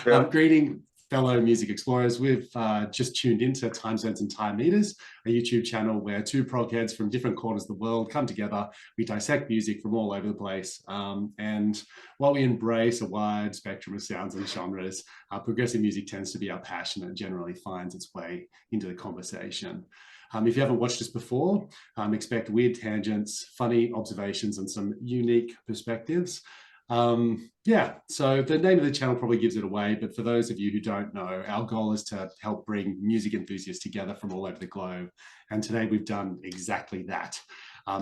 Yeah. Greeting, fellow music explorers. We've just tuned into Time Zones and Time Meters, a YouTube channel where two prog heads from different corners of the world come together. We dissect music from all over the place. And while we embrace a wide spectrum of sounds and genres, progressive music tends to be our passion and generally finds its way into the conversation. If you haven't watched this before, expect weird tangents, funny observations, and some unique perspectives. Yeah, so the name of the channel probably gives it away, but for those of you who don't know, our goal is to help bring music enthusiasts together from all over the globe. And today we've done exactly that.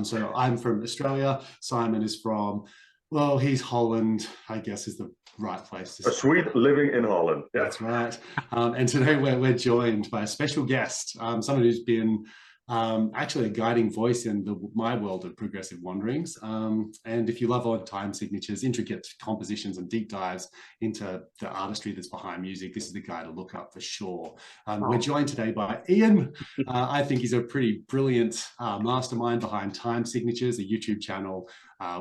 So I'm from Australia. Simon is from, well, he's Holland, I guess is the right place to start. A Swede living in Holland. Yeah. That's right. And today we're joined by a special guest, someone who's been actually a guiding voice in my world of progressive wanderings. And if you love odd time signatures, intricate compositions, and deep dives into the artistry that's behind music, this is the guy to look up for sure. We're joined today by Iain. I think he's a pretty brilliant mastermind behind Time Signatures, a YouTube channel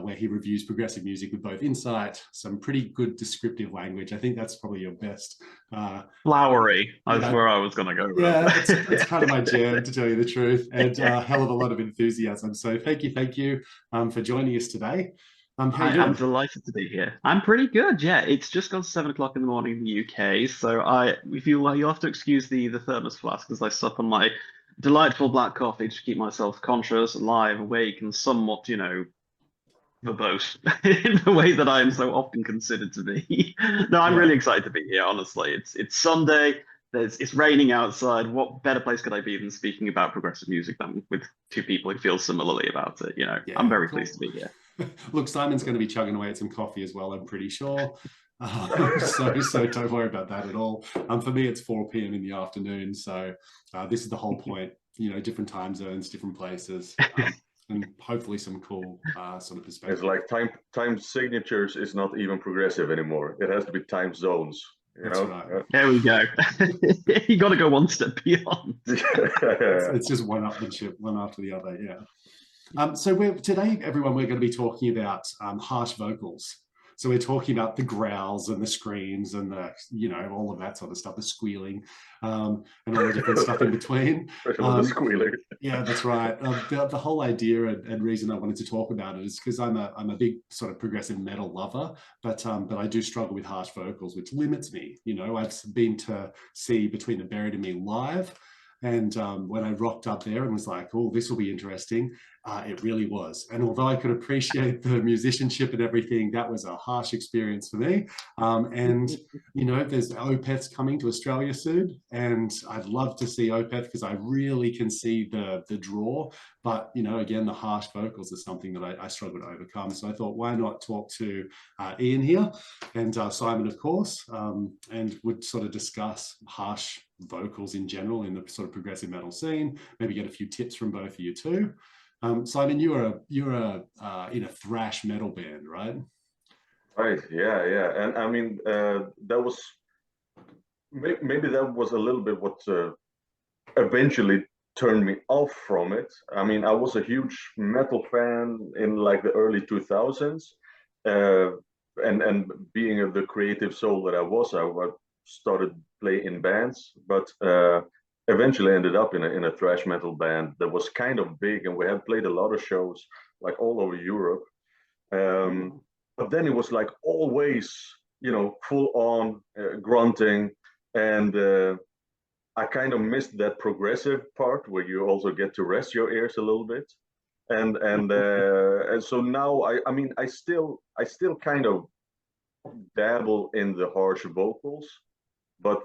where he reviews progressive music with both insight, some pretty good descriptive language. I think that's probably your best. Flowery, that's where I was going to go with. Yeah, it's kind of my jam, to tell you the truth, and a hell of a lot of enthusiasm. So thank you for joining us today. I'm delighted to be here. I'm pretty good, yeah. It's just gone 7 o'clock in the morning in the UK, so if you'll have to excuse the thermos flask as I sup on my delightful black coffee to keep myself conscious, alive, awake, and somewhat, verbose in the way that I am so often considered to be. No, I'm really excited to be here, honestly. It's Sunday, it's raining outside. What better place could I be than speaking about progressive music than with two people who feel similarly about it, Yeah, I'm very pleased to be here. Look, Simon's going to be chugging away at some coffee as well, I'm pretty sure. So don't worry about that at all. For me, it's 4 p.m. in the afternoon, so this is the whole point, different time zones, different places. And hopefully some cool sort of perspective. It's like time signatures is not even progressive anymore. It has to be time zones. That's right. There we go. You got to go one step beyond. It's just one upmanship, one after the other. Yeah. So today, everyone, we're going to be talking about harsh vocals. So we're talking about the growls and the screams and the, all of that sort of stuff, the squealing, and all the different stuff in between. The squealing. Yeah, that's right. The whole idea and reason I wanted to talk about it is because I'm a big sort of progressive metal lover, but I do struggle with harsh vocals, which limits me. I've been to see Between the Buried and Me live. And when I rocked up there and was like, oh, this will be interesting, it really was. And although I could appreciate the musicianship and everything, that was a harsh experience for me. And, there's Opeth coming to Australia soon. And I'd love to see Opeth because I really can see the draw. But, again, the harsh vocals is something that I struggle to overcome. So I thought, why not talk to Iain here and Simon, of course, and would sort of discuss harsh vocals in general in the sort of progressive metal scene, maybe get a few tips from both of you too. Simon, you're in a thrash metal band, right? Right, yeah. And I mean, that was, maybe that was a little bit what eventually turned me off from it. I mean, I was a huge metal fan in like the early 2000s. And being the creative soul that I started playing in bands, but eventually ended up in a thrash metal band that was kind of big, and we had played a lot of shows like all over Europe. But then it was like always, full on grunting, and I kind of missed that progressive part where you also get to rest your ears a little bit. And so now I still kind of dabble in the harsh vocals, but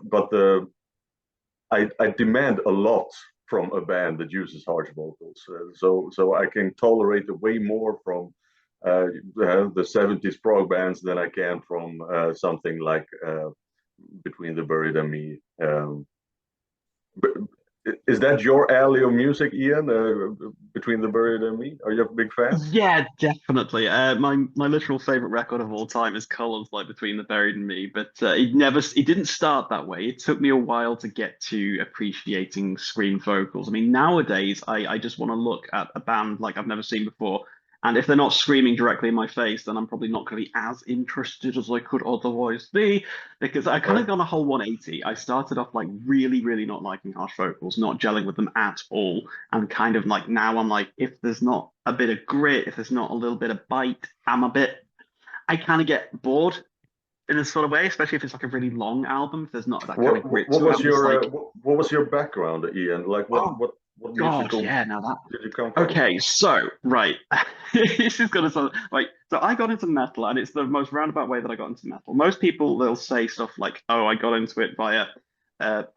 I demand a lot from a band that uses harsh vocals. So I can tolerate way more from the 70s prog bands than I can from something like Between the Buried and Me. Is that your alley of music, Iain? Between the Buried and Me? Are you a big fan? Yeah, definitely. My literal favorite record of all time is Cullen's like Between the Buried and Me, but it didn't start that way. It took me a while to get to appreciating scream vocals. I mean, nowadays I just want to look at a band like I've never seen before And if they're not screaming directly in my face, then I'm probably not going to be as interested as I could otherwise be, because I kind of gone a whole 180. I started off like really, really not liking harsh vocals, not gelling with them at all. And kind of like now I'm like, if there's not a bit of grit, if there's not a little bit of bite, I kind of get bored in a sort of way, especially if it's like a really long album, if there's not that kind of grit What to it. was I'm just your like, what was your background, Ian? Like what God, musical yeah, now that. did you come from? Okay, so right, this is gonna sound like so. I got into metal, and it's the most roundabout way that I got into metal. Most people they'll say stuff like, "Oh, I got into it via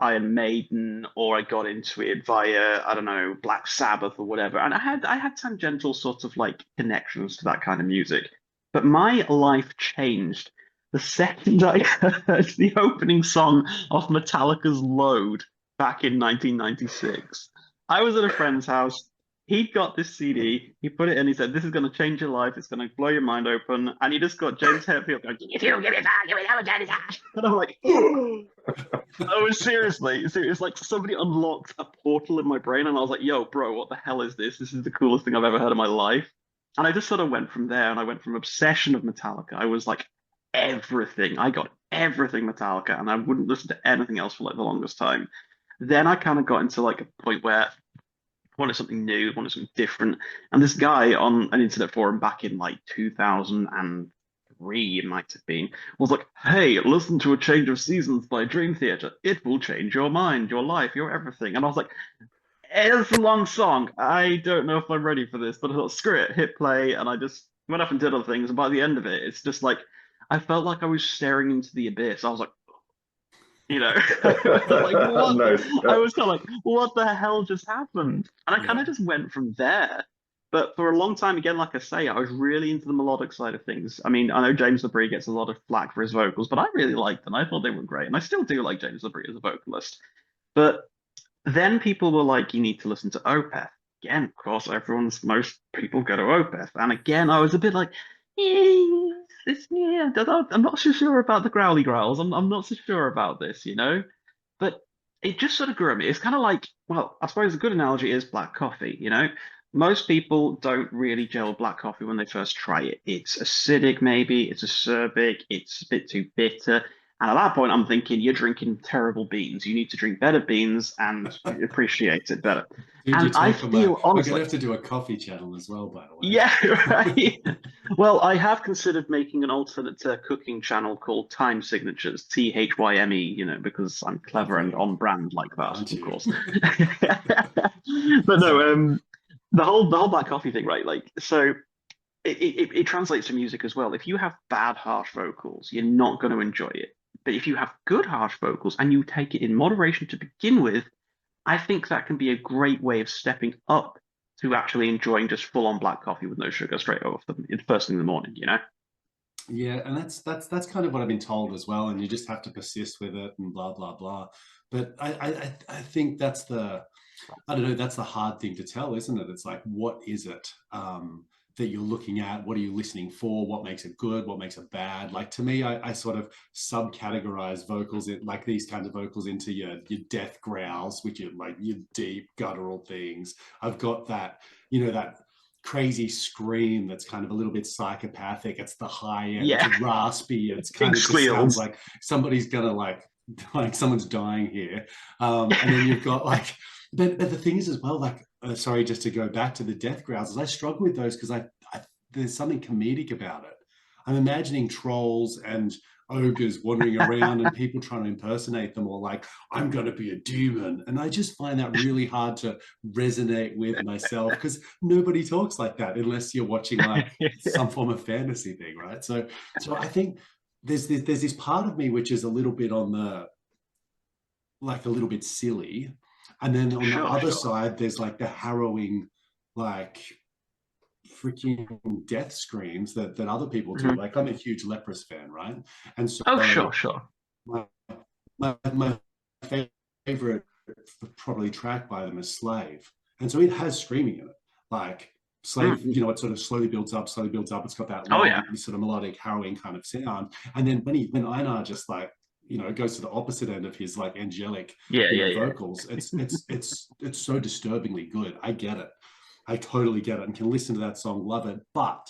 Iron Maiden," or "I got into it via I don't know Black Sabbath or whatever." And I had tangential sort of like connections to that kind of music, but my life changed the second I heard the opening song of Metallica's Load back in 1996. I was at a friend's house. He got this CD. He put it in. He said, "This is going to change your life. It's going to blow your mind open." And he just got James Hetfield going, "If you give me that, give me that, give me that." And I'm like, I was seriously, it's like somebody unlocked a portal in my brain, and I was like, "Yo, bro, what the hell is this? This is the coolest thing I've ever heard in my life." And I just sort of went from there, and I went from obsession of Metallica. I was like, everything. I got everything Metallica, and I wouldn't listen to anything else for like the longest time. Then I kind of got into like a point where I wanted something new, wanted something different. And this guy on an internet forum back in like 2003, it might have been, was like, "Hey, listen to A Change of Seasons by Dream Theater. It will change your mind, your life, your everything." And I was like, it's a long song. I don't know if I'm ready for this, but I thought, screw it, hit play. And I just went off and did other things. And by the end of it, it's just like, I felt like I was staring into the abyss. I was like, like what? Nice. I was kind of like, what the hell just happened? And I kind Yeah. of just went from there. But for a long time, again, like I say, I was really into the melodic side of things. I mean, I know James LaBrie gets a lot of flack for his vocals, but I really liked them. I thought they were great, and I still do like James LaBrie as a vocalist. But then people were like, "You need to listen to Opeth." Again, of course, most people go to Opeth. And again, I was a bit like, yeah, I'm not so sure about the growly growls. I'm not so sure about this, you know? But it just sort of grew on me. It's kind of like, well, I suppose a good analogy is black coffee, you know? Most people don't really gel with black coffee when they first try it. It's acidic, maybe, it's acerbic, it's a bit too bitter. And at that point, I'm thinking, you're drinking terrible beans. You need to drink better beans and appreciate it better. Dude, And I feel, we're honestly, gonna have to do a coffee channel as well, by the way. yeah, right. Well, I have considered making an alternate cooking channel called Time Signatures, THYME, because I'm clever and on brand like that, Aren't of you? course. But no, the whole black coffee thing, right? Like, so it translates to music as well. If you have bad harsh vocals, you're not going to enjoy it. But if you have good harsh vocals and you take it in moderation to begin with, I think that can be a great way of stepping up to actually enjoying just full-on black coffee with no sugar straight off the first thing in the morning, Yeah, and that's kind of what I've been told as well, and you just have to persist with it and blah blah blah. But I think that's I don't know, that's the hard thing to tell, isn't it? It's like, what is it that you're looking at? What are you listening for? What makes it good? What makes it bad? Like, to me, I sort of subcategorize vocals in like these kinds of vocals into your death growls, which are like your deep guttural things. I've got that, that crazy scream that's kind of a little bit psychopathic. It's the high end, Yeah. it's raspy, it's kind of just sounds like somebody's gonna like someone's dying here. And then you've got like, but the thing is as well, like, sorry, just to go back to the death growls, is I struggle with those because there's something comedic about it. I'm imagining trolls and ogres wandering around and people trying to impersonate them, or like, "I'm going to be a demon." And I just find that really hard to resonate with myself, because nobody talks like that unless you're watching like some form of fantasy thing, right? So I think there's this part of me which is a little bit on the, like, a little bit silly. And then on the other side, there's like the harrowing, like, freaking death screams that other people do. Like, I'm a huge Leprous fan, right? And so sure. My favorite probably track by them is Slave. And so it has screaming in it. Like, Slave, it sort of slowly builds up. It's got that long, sort of melodic, harrowing kind of sound. And then when Einar just like, goes to the opposite end of his like angelic vocals, it's so disturbingly good. I get it. I totally get it and can listen to that song, love it, but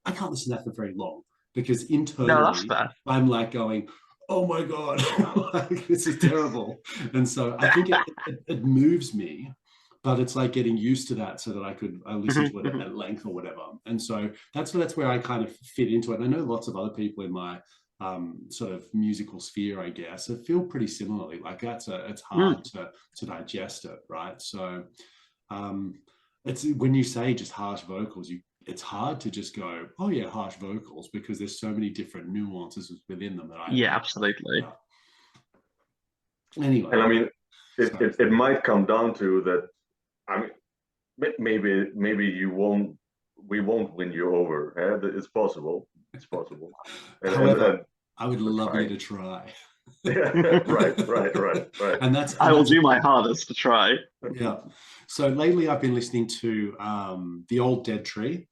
I can't listen to that for very long because No, that's internally fair. I'm like going, oh my God, like, this is terrible. And so I think it moves me, but it's like getting used to that so that I listen to it at length or whatever. And so that's where I kind of fit into it. And I know lots of other people in my sort of musical sphere, I guess, that feel pretty similarly. Like it's hard to digest it, right? So it's when you say just harsh vocals, it's hard to just go, oh yeah, harsh vocals, because there's so many different nuances within them that I Yeah, absolutely. Anyway, and I mean, it might come down to that. I mean, maybe we won't win you over. It's possible. It's possible. However, I would love you to try. Right. And I will do my hardest to try. Yeah. So lately I've been listening to the Old Dead Tree,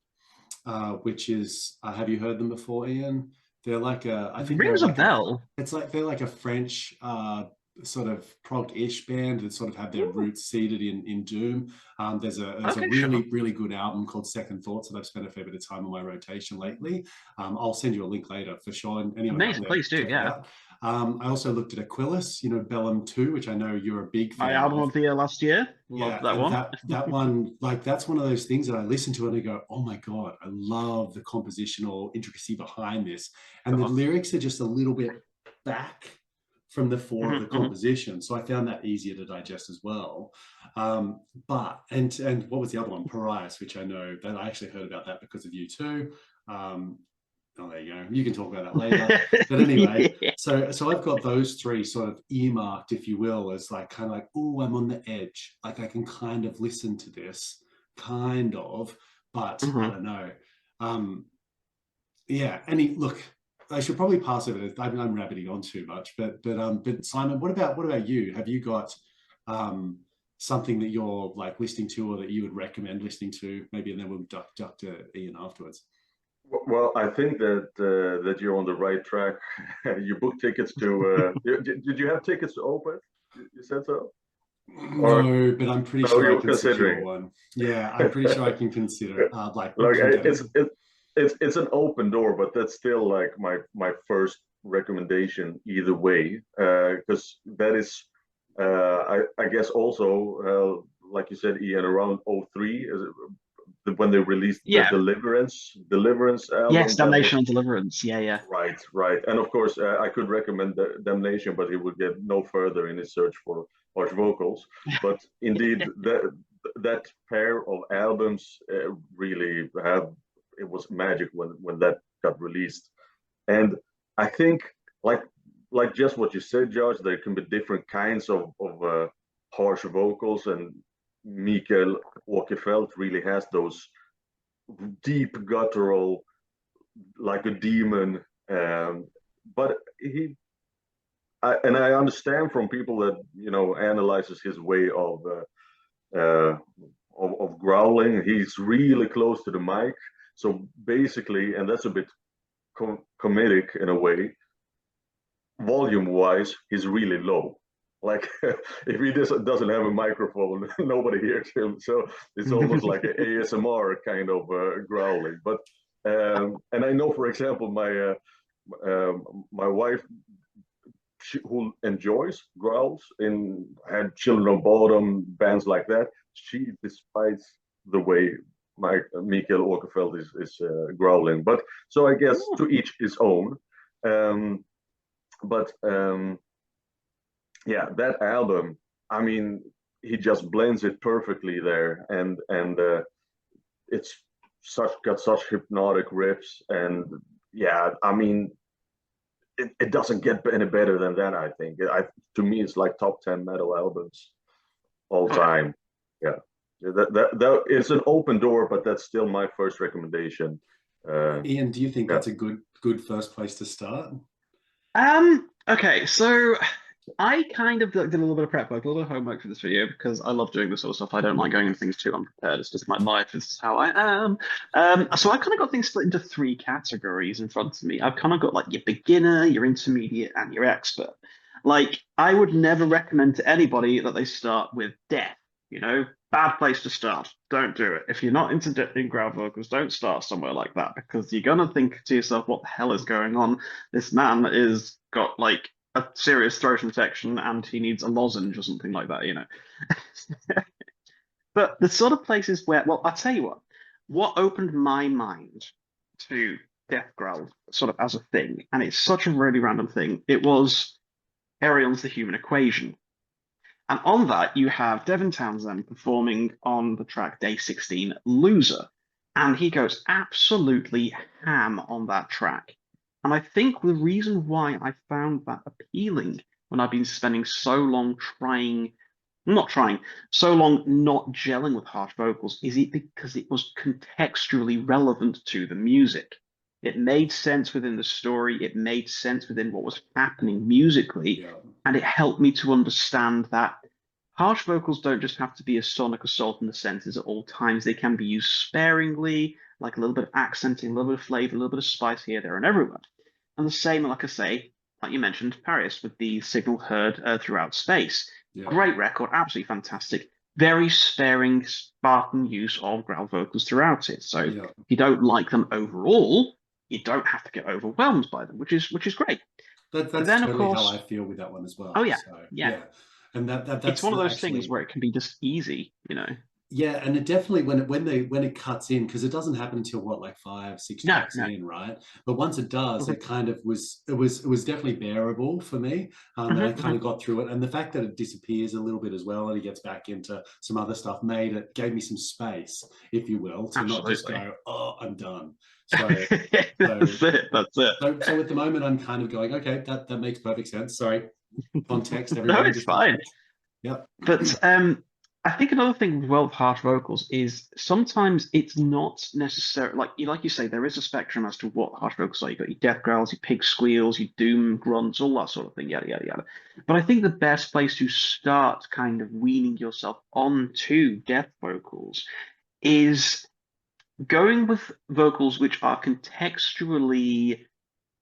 which is have you heard them before, Ian? They're like I think Rings they're a like bell. they're like a French sort of prog-ish band that sort of have their roots seated in doom. There's a really good album called Second Thoughts that I've spent a fair bit of time on my rotation lately. I'll send you a link later for sure. And anyone Amazing, please do. Yeah. I also looked at Aquilus, Bellum 2, which I know you're a big fan My album of of the year last year. Love that one. That one, like that's one of those things that I listen to and I go, oh my God, I love the compositional intricacy behind this. And the lyrics are just a little bit back from the fore of the composition. So I found that easier to digest as well. But what was the other one? Parias, which I know that I actually heard about that because of you too. Oh, there you go. You can talk about that later. But anyway, so I've got those three sort of earmarked, if you will, as like kind of like, oh, I'm on the edge. Like I can kind of listen to this, kind of, but I don't know. Yeah. Look, I should probably pass over this. I'm rabbiting on too much, but Simon, what about you? Have you got something that you're like listening to or that you would recommend listening to? Maybe, and then we'll duck to Ian afterwards. Well, I think that you're on the right track. You booked tickets to. Did you have tickets to Opeth? You said so. No, but I'm pretty sure I can secure considering one. Yeah, I'm pretty sure I can consider like look, it's an open door, but that's still like my first recommendation either way, because that is I guess also like you said, Ian, around 03 when they released the Deliverance album. Yes, Damnation and Deliverance. Yeah. Right. And of course, I could recommend the Damnation, but he would get no further in his search for harsh vocals. But indeed, that pair of albums really it was magic when that got released. And I think like just what you said, Josh, there can be different kinds of harsh vocals, and Mikael Åkerfeldt really has those deep guttural, like a demon. But I understand from people that analyzes his way of growling. He's really close to the mic, so basically, and that's a bit comedic in a way. Volume-wise, he's really low. Like if he doesn't have a microphone, nobody hears him. So it's almost like an ASMR kind of growling. But and I know, for example, my wife, who enjoys growls and had Children of Bodom, bands like that, she despises the way Mikael Åkerfeldt is growling. But so I guess to each his own. Yeah, that album, I mean, he just blends it perfectly there, and it's got such hypnotic riffs, and yeah, I mean, it doesn't get any better than that. I think to me, it's like top 10 metal albums all time. Yeah, that it's an open door, but that's still my first recommendation. Ian, do you think that's a good first place to start? Okay, so I kind of did a little bit of prep work, a little bit of homework for this video because I love doing this sort of stuff. I don't like going into things too unprepared. It's just my life. This is how I am. So I kind of got things split into three categories in front of me. I've kind of got like your beginner, your intermediate, and your expert. Like I would never recommend to anybody that they start with Death. bad place to start. Don't do it. If you're not into in ground vocals, don't start somewhere like that, because you're gonna think to yourself, what the hell is going on? This man is got like a serious throat infection and he needs a lozenge or something like that, you know. But the sort of places where, well, I'll tell you what opened my mind to death growl sort of as a thing, and it's such a really random thing. It was Aeron's The Human Equation. And on that, you have Devin Townsend performing on the track Day 16, Loser. And he goes absolutely ham on that track. And I think the reason why I found that appealing when I've been spending so long so long not gelling with harsh vocals, is it because it was contextually relevant to the music. It made sense within the story, it made sense within what was happening musically, Yeah. and it helped me to understand that harsh vocals don't just have to be a sonic assault in the senses at all times. They can be used sparingly, like a little bit of accenting, a little bit of flavor, a little bit of spice here, there, and everywhere. And the same, like I say, like you mentioned, Paris with the signal heard throughout space. Yeah. Great record, absolutely fantastic. Very sparing, Spartan use of growl vocals throughout it. So Yeah. if you don't like them overall, you don't have to get overwhelmed by them, which is great. That's then, of totally course, how I feel with that one as well. oh yeah, So, yeah. And that's It's one of those actually things where it can be just easy, you know. Yeah, and it definitely when it cuts in, because it doesn't happen until what, like 5-6 No, tracks no. in, right? But once it does, Mhm. it kind of was definitely bearable for me, and I kind of got through it. And the fact that it disappears a little bit as well, and he gets back into some other stuff, gave me some space, if you will, to not just Absolutely. go, oh, I'm done. So That's it. That's it. so at the moment, I'm kind of going, okay, that makes perfect sense. Sorry, context, No, everybody. it's fine. Yep. But I think another thing with well with harsh vocals is sometimes it's not necessary. Like you say, there is a spectrum as to what harsh vocals are. You got your death growls, your pig squeals, your doom grunts, all that sort of thing, yada yada yada. But I think the best place to start kind of weaning yourself onto death vocals is going with vocals which are contextually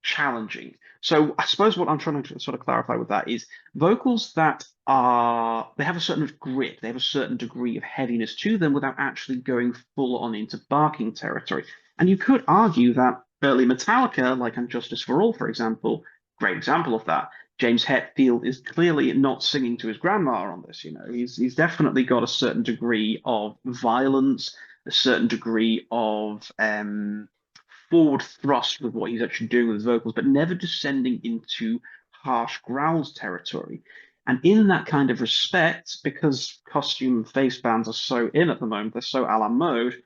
challenging. So I suppose what I'm trying to sort of clarify with that is vocals that they have a certain grip, they have a certain degree of heaviness to them without actually going full on into barking territory. And you could argue that early Metallica, like on Justice for All, for example, great example of that. James Hetfield is clearly not singing to his grandma on this. You know, he's definitely got a certain degree of violence, a certain degree of forward thrust with what he's actually doing with his vocals, but never descending into harsh growls territory. And in that kind of respect, because costume face bands are so in at the moment, they're so a la mode,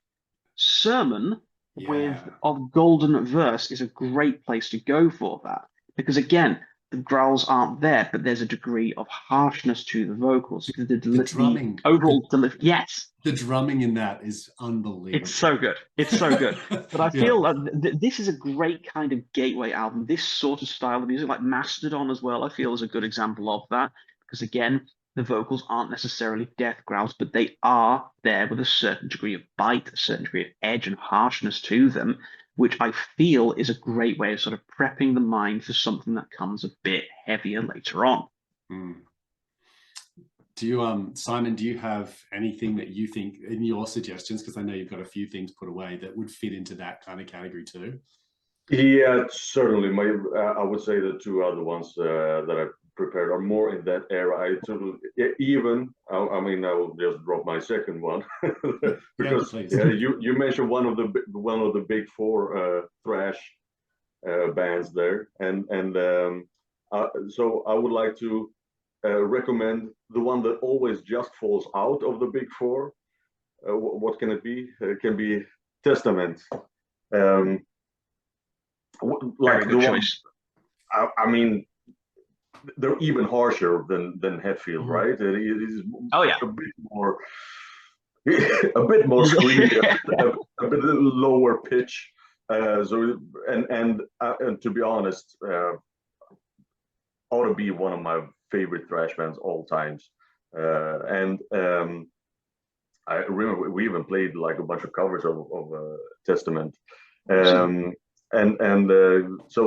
Sermon with of Golden Verse is a great place to go for that. Because again, the growls aren't there, but there's a degree of harshness to the vocals. The drumming, overall delivery, yes. The drumming in that is unbelievable. It's so good. It's so good. But I feel that this is a great kind of gateway album. This sort of style of music, like Mastodon as well, I feel is a good example of that. Because again, the vocals aren't necessarily death growls, but they are there with a certain degree of bite, a certain degree of edge and harshness to them, which I feel is a great way of sort of prepping the mind for something that comes a bit heavier later on. Do you, Simon, do you have anything that you think in your suggestions, because I know you've got a few things put away that would fit into that kind of category too? Yeah, certainly. I would say the two other ones that I prepared are more in that era. I will just drop my second one because you mentioned one of the big four thrash bands there, and so I would like to recommend the one that always just falls out of the big four. What can it be? It can be Testament. Like the one, I mean, they're even harsher than Hetfield, right? It is a bit more screamy, a bit lower pitch. And to be honest, ought to be one of my favorite thrash bands all times. I remember we even played like a bunch of covers of Testament. So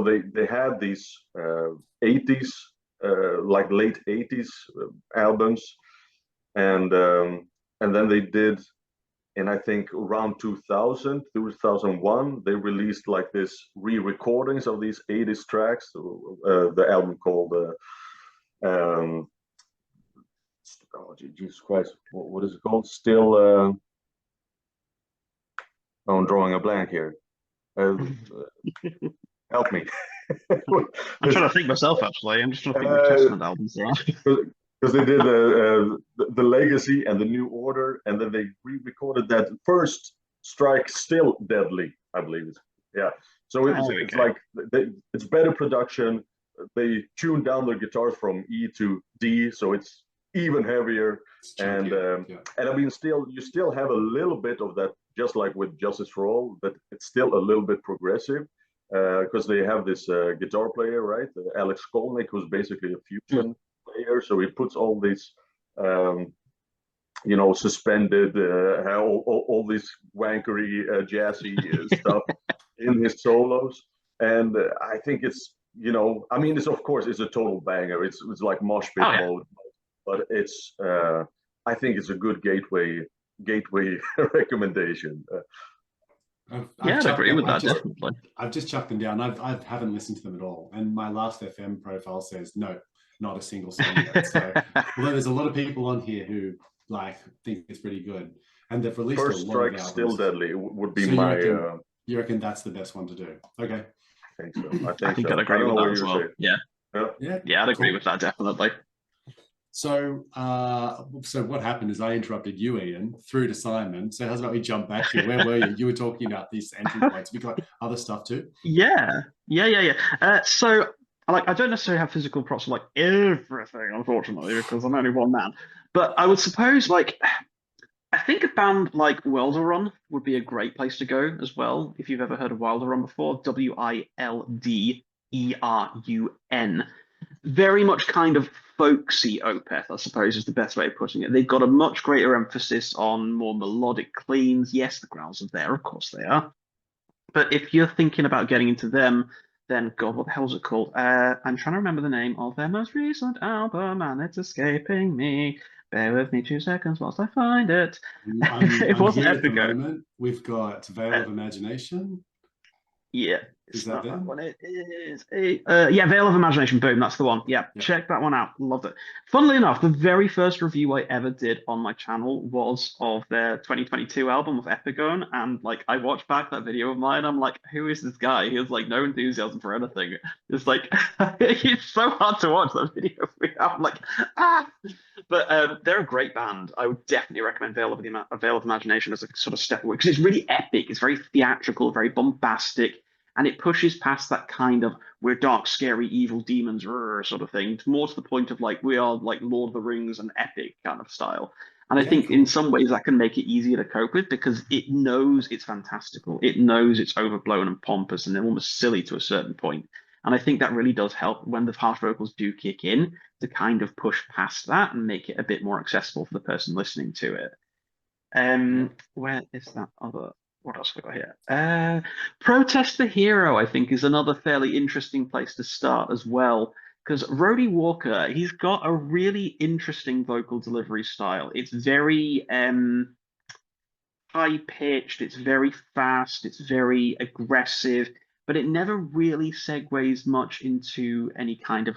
they had these 80s, like late 80s albums, and and then they did, and I think around 2001, they released like this re-recordings of these 80s tracks. The album called oh Jesus Christ, what is it called? Still, oh, I'm drawing a blank here. Help me. I'm trying to think myself, actually. I'm just trying to think what Testament albums there are. Because they did the Legacy and the New Order, and then they re-recorded that first Strike Still Deadly, I believe. Yeah. So it's like it's better production. They tuned down their guitars from E to D, so it's even heavier. And I mean, you still have a little bit of that, just like with Justice for All, but it's still a little bit progressive. Because they have this guitar player, right? Alex Skolnick, who's basically a fusion player. So he puts all these, suspended, all this wankery, jazzy stuff in his solos. And I think it's, I mean, it's of course it's a total banger. It's like mosh pit mode, but it's, I think it's a good gateway recommendation. I'd agree with that, definitely. I've just chucked them down. I haven't listened to them at all. And my Last FM profile says, no, not a single song yet. So, although there's a lot of people on here who think it's pretty good. And they've released First a lot Strike of albums. Still Deadly would be so my... You reckon that's the best one to do? Okay. I think so. I think I'd agree with that as well. Yeah, I'd agree with that, definitely. So, so what happened is I interrupted you, Ian, through to Simon. So how's about we jump back here? Where were you? You were talking about these entry points. We got other stuff too. Yeah. So, I don't necessarily have physical props for everything, unfortunately, because I'm only one man. But I would suppose, I think a band like Wilderun would be a great place to go as well. If you've ever heard of Wilderun before, Wilderun. Very much kind of folksy Opeth, I suppose, is the best way of putting it. They've got a much greater emphasis on more melodic cleans. Yes, the growls are there, of course they are. But if you're thinking about getting into them, then God, what the hell's it called? I'm trying to remember the name of their most recent album, and it's escaping me. Bear with me 2 seconds whilst I find it. It wasn't Epigo. We've got Veil of Imagination. Yeah. Is that that one? It is Veil of Imagination. Boom, that's the one. Yeah, check that one out. Loved it. Funnily enough, the very first review I ever did on my channel was of their 2022 album of Epigone, and I watched back that video of mine. I'm like, who is this guy? He has no enthusiasm for anything. It's it's so hard to watch that video. I'm like, But they're a great band. I would definitely recommend Veil of Imagination as a sort of step away, because it's really epic. It's very theatrical, very bombastic. And it pushes past that kind of we're dark, scary, evil demons sort of thing, more to the point of we are Lord of the Rings and epic kind of style. And I think in some ways that can make it easier to cope with, because it knows it's fantastical. It knows it's overblown and pompous and almost silly to a certain point. And I think that really does help when the harsh vocals do kick in to kind of push past that and make it a bit more accessible for the person listening to it. Where is that other... What else have we got here? Protest the Hero, I think, is another fairly interesting place to start as well. Because Rhodey Walker, he's got a really interesting vocal delivery style. It's very high-pitched, it's very fast, it's very aggressive, but it never really segues much into any kind of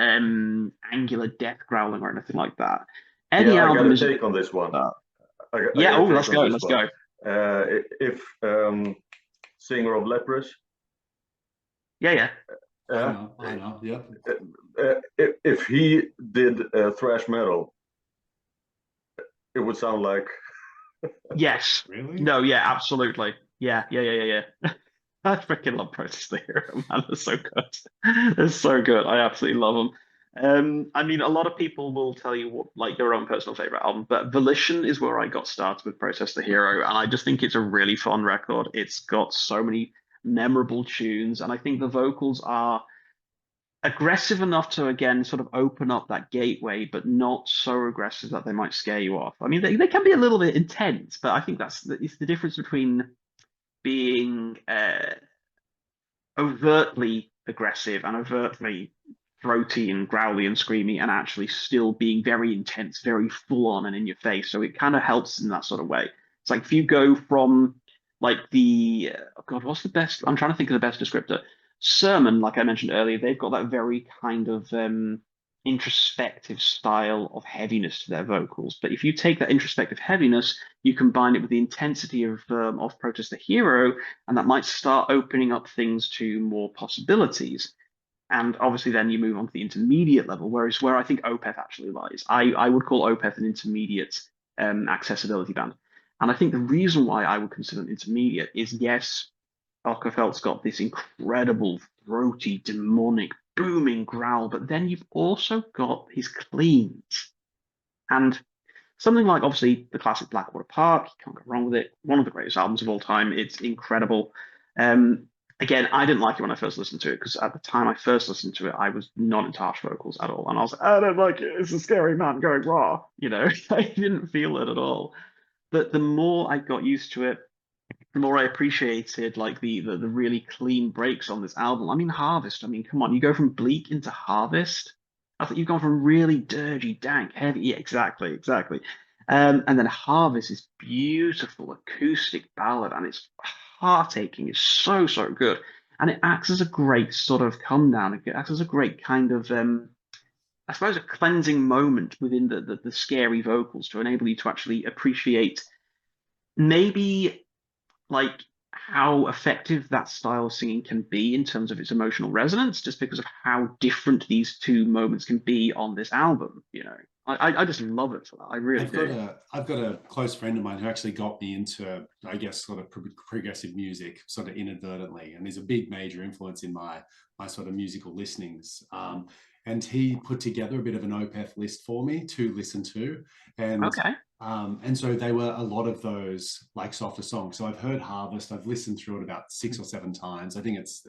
angular death growling or anything like that. Any album I got a take on this one. Let's go. If singer of Leprous. I know. Yeah. If he did thrash metal, it would sound like. Yes. Really? No. Yeah. Absolutely. Yeah. I freaking love Protest the Hero, man. They're so good. They're so good. I absolutely love them. I mean, a lot of people will tell you what their own personal favorite album, but Volition is where I got started with Protest the Hero, and I just think it's a really fun record. It's got so many memorable tunes, and I think the vocals are aggressive enough to again sort of open up that gateway, but not so aggressive that they might scare you off. I mean, they can be a little bit intense, but I think it's the difference between being overtly aggressive and overtly throaty and growly and screamy, and actually still being very intense, very full on and in your face. So it kind of helps in that sort of way. It's like if you go from like the oh God, what's the best? I'm trying to think of the best descriptor. Sermon, like I mentioned earlier, they've got that very kind of introspective style of heaviness to their vocals. But if you take that introspective heaviness, you combine it with the intensity of Protest the Hero, and that might start opening up things to more possibilities. And obviously, then you move on to the intermediate level, whereas where I think Opeth actually lies. I would call Opeth an intermediate accessibility band. And I think the reason why I would consider it intermediate is yes, Ockerfeldt's got this incredible, throaty, demonic, booming growl, but then you've also got his cleans. And something like, obviously, the classic Blackwater Park, you can't go wrong with it. One of the greatest albums of all time. It's incredible. Again, I didn't like it when I first listened to it, because at the time I first listened to it, I was not into harsh vocals at all. And I was like, I don't like it. It's a scary man going raw. You know, I didn't feel it at all. But the more I got used to it, the more I appreciated like the really clean breaks on this album. I mean, Harvest. I mean, come on, you go from bleak into Harvest. I think you've gone from really dirty, dank, heavy. Yeah, exactly, exactly. And then Harvest is beautiful acoustic ballad, and it's heart-aching. It's so, so good. And it acts as a great sort of come down. It acts as a great kind of I suppose a cleansing moment within the scary vocals to enable you to actually appreciate maybe like how effective that style of singing can be in terms of its emotional resonance, just because of how different these two moments can be on this album. You know, I just love it for that. I really do. I've got a close friend of mine who actually got me into, I guess, sort of progressive music, sort of inadvertently, and he's a big major influence in my sort of musical listenings. And he put together a bit of an Opeth list for me to listen to, Okay. and so they were a lot of those like softer songs. So I've heard Harvest. I've listened through it about 6 or 7 times. I think it's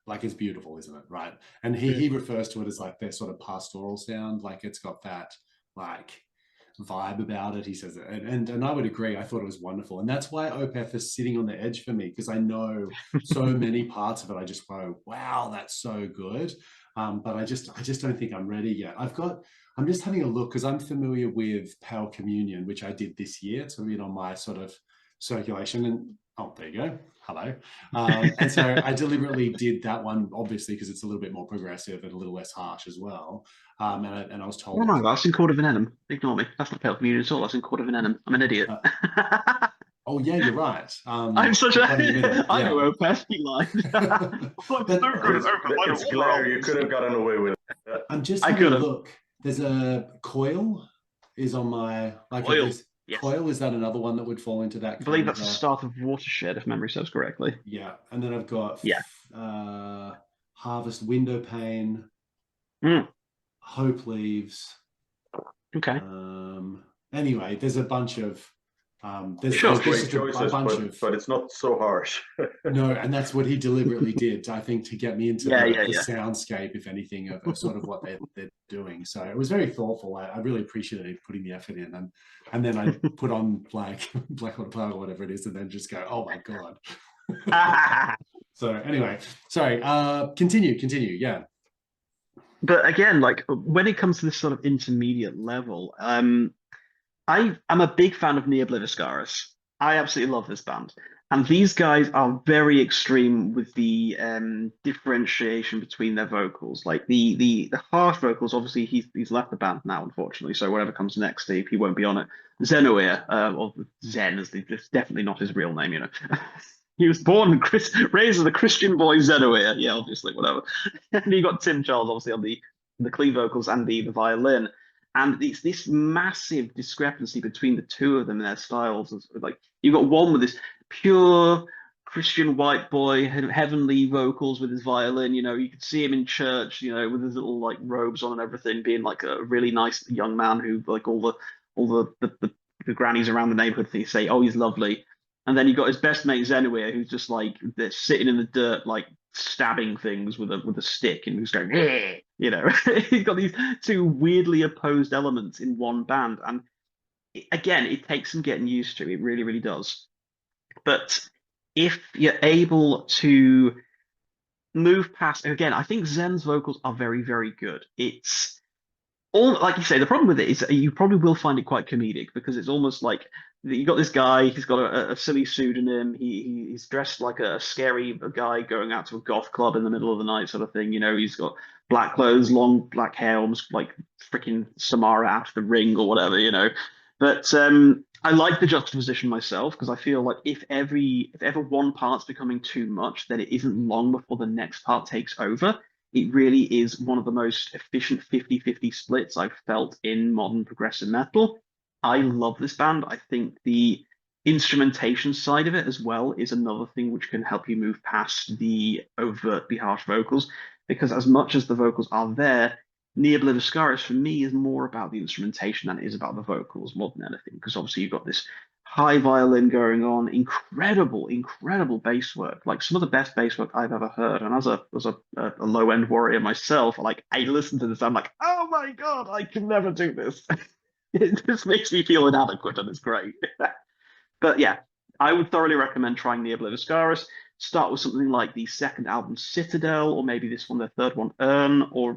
like it's beautiful, isn't it? Right. And he refers to it as like their sort of pastoral sound. Like it's got that like vibe about it. He says it. And I would agree. I thought it was wonderful. And that's why Opeth is sitting on the edge for me, because I know so many parts of it. I just go, wow, that's so good. But I just don't think I'm ready yet. I'm just having a look because I'm familiar with Pale Communion, which I did this year to be on my sort of circulation. And oh, there you go. Hello. And so I deliberately did that one, obviously, because it's a little bit more progressive and a little less harsh as well. And I was told. Oh no, that's in Court of Venom. Ignore me. That's not Pale Communion at all. That's in Court of Venom. I'm an idiot. Oh yeah, you're right. I'm such a. I know Opeth. He lied. It's glare. You could have gotten away with it. I'm just having a look. There's a Coil is on my like Coil. Yes. Coil, is that another one that would fall into that? I believe that's the start of Watershed, if memory serves correctly. Yeah, and then I've got Harvest, Window Pane, Hope Leaves. Okay. Anyway, there's a bunch of there's great choices, but it's not so harsh. No, and that's what he deliberately did, I think, to get me into the soundscape, if anything, of sort of what they're doing. So it was very thoughtful. I really appreciated him putting the effort in, and then I put on like Blackwater Park or whatever it is, and then just go, oh my god. So anyway, sorry. Continue. Yeah. But again, like when it comes to this sort of intermediate level, I'm a big fan of Neo Obliviscaris. I absolutely love this band. And these guys are very extreme with the differentiation between their vocals. Like the harsh vocals, obviously he's left the band now, unfortunately. So whatever comes next, he won't be on it. Zenoir, or Zen, it's definitely not his real name, you know. He was born raised as a Christian boy, Zenoir. Yeah, obviously, whatever. And you got Tim Charles, obviously, on the clean vocals and the violin. And it's this massive discrepancy between the two of them and their styles. Like you've got one with this pure Christian white boy, heavenly vocals with his violin. You know, you could see him in church, you know, with his little like robes on and everything, being like a really nice young man who like all the grannies around the neighborhood say, oh, he's lovely. And then you've got his best mate Zenoir, who's just like they're sitting in the dirt, like stabbing things with a stick, and who's going, hey! You know. He's got these two weirdly opposed elements in one band, and again, it takes some getting used to. It really, really does. But if you're able to move past. And again, I think Zen's vocals are very, very good. It's all like you say. The problem with it is that you probably will find it quite comedic because it's almost like you got this guy. He's got a silly pseudonym. He's dressed like a scary guy going out to a goth club in the middle of the night, sort of thing. You know, he's got black clothes, long black hair, almost like freaking Samara out of the Ring or whatever. You know, but I like the juxtaposition myself because I feel like if ever one part's becoming too much, then it isn't long before the next part takes over. It really is one of the most efficient 50-50 splits I've felt in modern progressive metal. I love this band. I think the instrumentation side of it as well is another thing which can help you move past the overtly harsh vocals. Because as much as the vocals are there, Nia Bliviscaris for me is more about the instrumentation than it is about the vocals more than anything. Because obviously you've got this high violin going on, incredible bass work, like some of the best bass work I've ever heard. And as a low end warrior myself, like I listen to this, I'm like, oh my god, I can never do this. It just makes me feel inadequate, and it's great. But yeah, I would thoroughly recommend trying Nia Bliviscaris. Start with something like the second album, Citadel, or maybe this one, their third one, or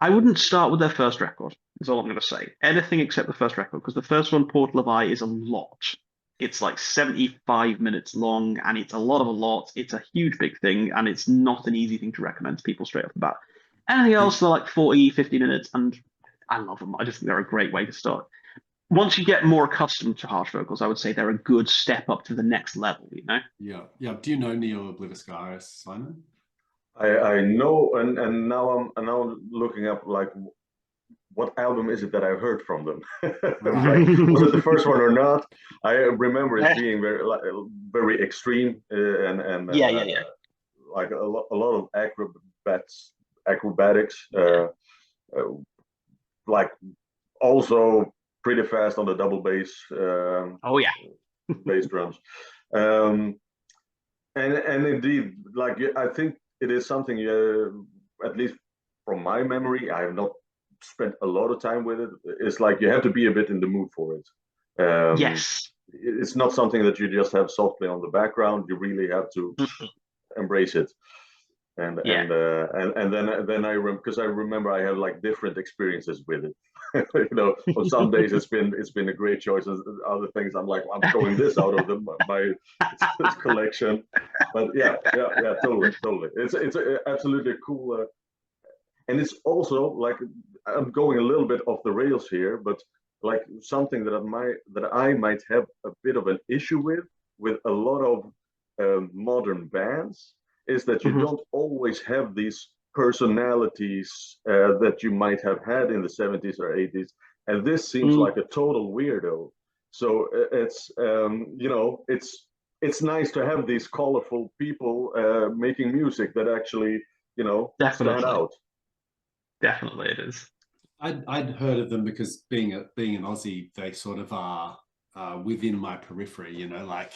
I wouldn't start with their first record. Is all I'm going to say. Anything except the first record, because the first one, Portal of Eye, is a lot. It's like 75 minutes long, and it's a lot of a lot. It's a huge, big thing, and it's not an easy thing to recommend to people straight off the bat. Anything else, they're like 40, 50 minutes, and I love them. I just think they're a great way to start. Once you get more accustomed to harsh vocals, I would say they're a good step up to the next level, you know? Yeah, yeah. Do you know Neo Obliviscaris, Simon? I know, and now I'm looking up like what album is it that I heard from them? Like, was it the first one or not? I remember it being very extreme and Yeah. like a lot of acrobatics, like also pretty fast on the double bass. Oh yeah, bass drums, um, and indeed, like I think it is something. At least from my memory, I have not spent a lot of time with it. It's like you have to be a bit in the mood for it. yes. It's not something that you just have softly on the background. You really have to embrace it. And then I because I remember I had like different experiences with it. You know, on some days it's been a great choice. And other things I'm like, I'm throwing this out of my collection. But yeah, totally. It's absolutely cool. And it's also like I'm going a little bit off the rails here, but like something that I might have a bit of an issue with a lot of modern bands is that you don't always have these personalities that you might have had in the 70s or 80s, and this seems like a total weirdo. So it's you know, it's nice to have these colorful people making music that actually, you know, stand out. Definitely it is. I'd heard of them because being an Aussie, they sort of are within my periphery, you know, like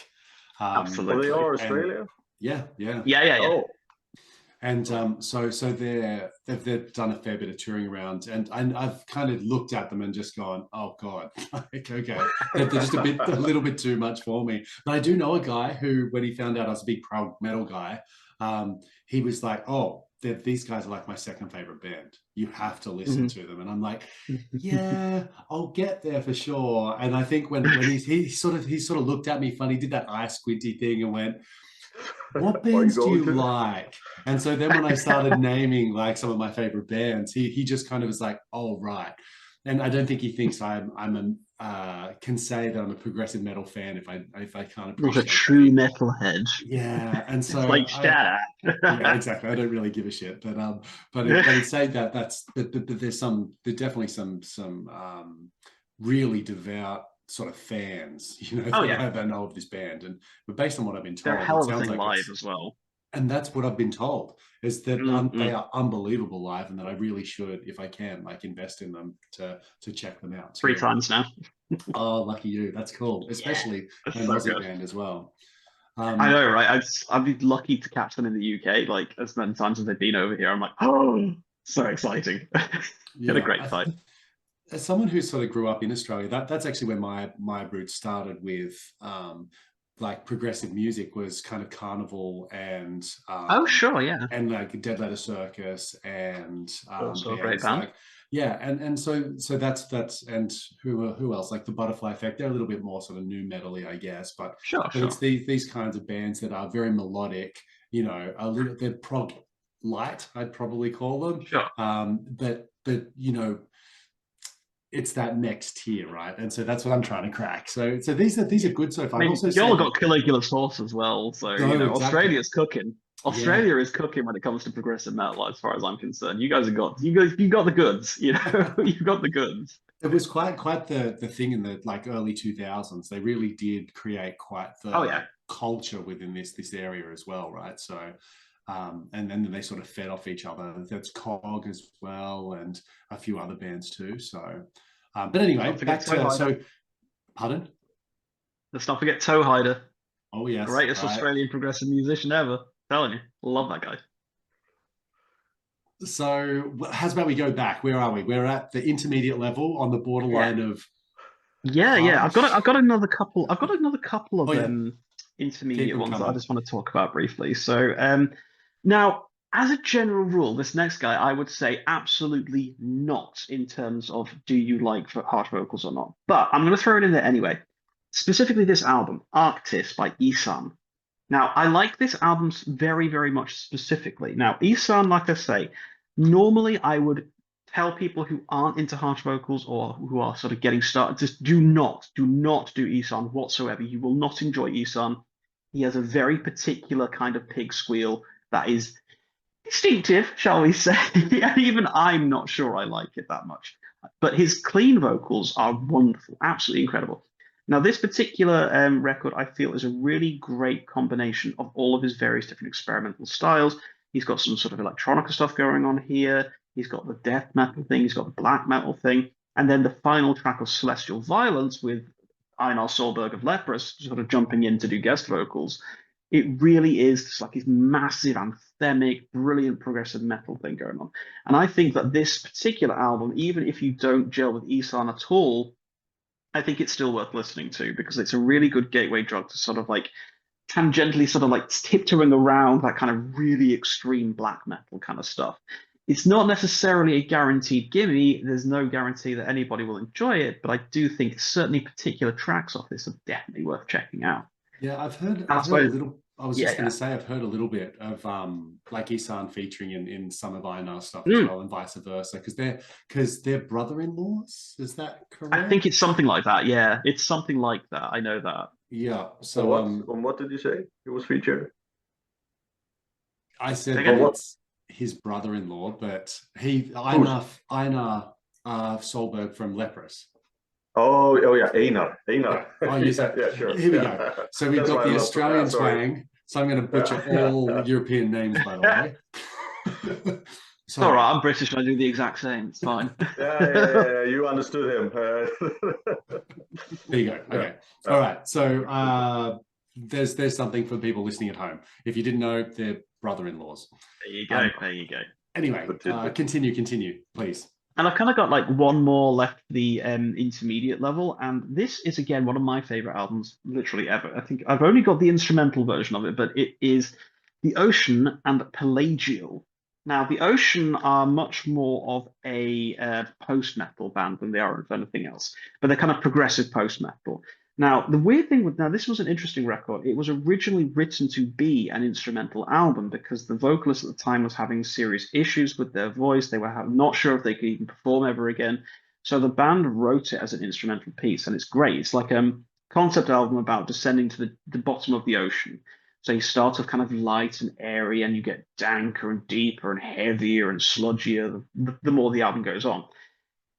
absolutely. Well, they are Australia. Yeah. Oh. And so they've done a fair bit of touring around, and I've kind of looked at them and just gone, oh god, like, okay, they're just a little bit too much for me. But I do know a guy who, when he found out I was a big prog metal guy, he was like, oh, these guys are like my second favorite band. You have to listen to them. And I'm like, yeah, I'll get there for sure. And I think when he sort of looked at me funny, did that eye squinty thing and went, what bands do you like? And so then when I started naming like some of my favorite bands, he just kind of was like, oh, right. And I don't think he thinks can say that I'm a progressive metal fan if I can't appreciate. Not a true metalhead. Yeah, and so it's like yeah, exactly. I don't really give a shit, but in saying that, but there's definitely some really devout sort of fans, you know, that know of this band, but based on what I've been told, they're hell of a thing like live as well. And that's what I've been told, is that they are unbelievable live, and that I really should, if I can, like invest in them to check them out. 3 times now. Oh, lucky you! That's cool, especially an Aussie band as well. I know, right? I'd be lucky to catch them in the UK, like as many times as they've been over here. I'm like, oh, so exciting! Get a great fight. As someone who sort of grew up in Australia, that's actually where my roots started with like progressive music was kind of Carnival and Oh, sure, yeah. and like Dead Letter Circus and Also a great bands band. like and so that's and who else, like the Butterfly Effect. They're a little bit more sort of new metal-y, I guess, but Sure. it's these kinds of bands that are very melodic, you know, they're prog light, I'd probably call them. Sure. But you know, it's that next tier, right? And so that's what I'm trying to crack. So these are good so far. I mean, also you all got Caligula Source as well, so No, you know exactly. Australia's cooking. Australia is cooking when it comes to progressive metal, as far as I'm concerned. You guys got the goods, you know, you got the goods. It was quite the thing in the like early 2000s. They really did create quite the culture within this area as well, right? So and then they sort of fed off each other. That's Cog as well, and a few other bands too. So but anyway, back to pardon? Let's not forget Towhider. Oh yes, greatest Australian progressive musician ever. I'm telling you, love that guy. So how about we go back? Where are we? We're at the intermediate level on the borderline of I've got another couple. I've got another couple of intermediate ones that I just want to talk about briefly. So now, as a general rule, this next guy I would say absolutely not in terms of do you like harsh vocals or not. But I'm going to throw it in there anyway. Specifically, this album, Arctis by Iain. Now, I like this album very, very much specifically. Now, Iain, like I say, normally I would tell people who aren't into harsh vocals or who are sort of getting started, just do not do Iain whatsoever. You will not enjoy Iain. He has a very particular kind of pig squeal that is distinctive, shall we say. And even I'm not sure I like it that much. But his clean vocals are wonderful, absolutely incredible. Now, this particular record, I feel, is a really great combination of all of his various different experimental styles. He's got some sort of electronica stuff going on here. He's got the death metal thing. He's got the black metal thing. And then the final track of Celestial Violence with Einar Solberg of Leprous sort of jumping in to do guest vocals. It really is just like his massive, anthemic, brilliant progressive metal thing going on. And I think that this particular album, even if you don't gel with Iain at all, I think it's still worth listening to because it's a really good gateway drug to sort of like tangentially sort of like tiptoeing around that kind of really extreme black metal kind of stuff. It's not necessarily a guaranteed gimme. There's no guarantee that anybody will enjoy it, but I do think certainly particular tracks off this are definitely worth checking out. Yeah, I've heard a little. I was just going to say I've heard a little bit of like Iain featuring in some of Einar's stuff as well, and vice versa, because they're brother-in-laws. Is that correct? I think it's something like that. Yeah, it's something like that. I know that. Yeah. So what did you say? It was featured. I said it's his brother-in-law, but Einar Solberg from Leprous. Oh yeah, Einar. Oh, yes. Yeah, sure. Here we go. So we've got the Australian twang. So I'm going to butcher all European names, by the way. It's all right. I'm British and I do the exact same. It's fine. Yeah. You understood him. There you go. Okay. Yeah. All right. So there's something for people listening at home. If you didn't know, they're brother-in-laws. There you go. There you go. Anyway, continue, please. And I've kind of got like one more left for the intermediate level. And this is, again, one of my favorite albums literally ever. I think I've only got the instrumental version of it, but it is The Ocean and Pelagial. Now, The Ocean are much more of a post-metal band than they are of anything else, but they're kind of progressive post-metal. Now, the weird thing this was an interesting record. It was originally written to be an instrumental album because the vocalist at the time was having serious issues with their voice. They were not sure if they could even perform ever again. So the band wrote it as an instrumental piece, and it's great. It's like a concept album about descending to the bottom of the ocean. So you start off kind of light and airy, and you get danker and deeper and heavier and sludgier the more the album goes on.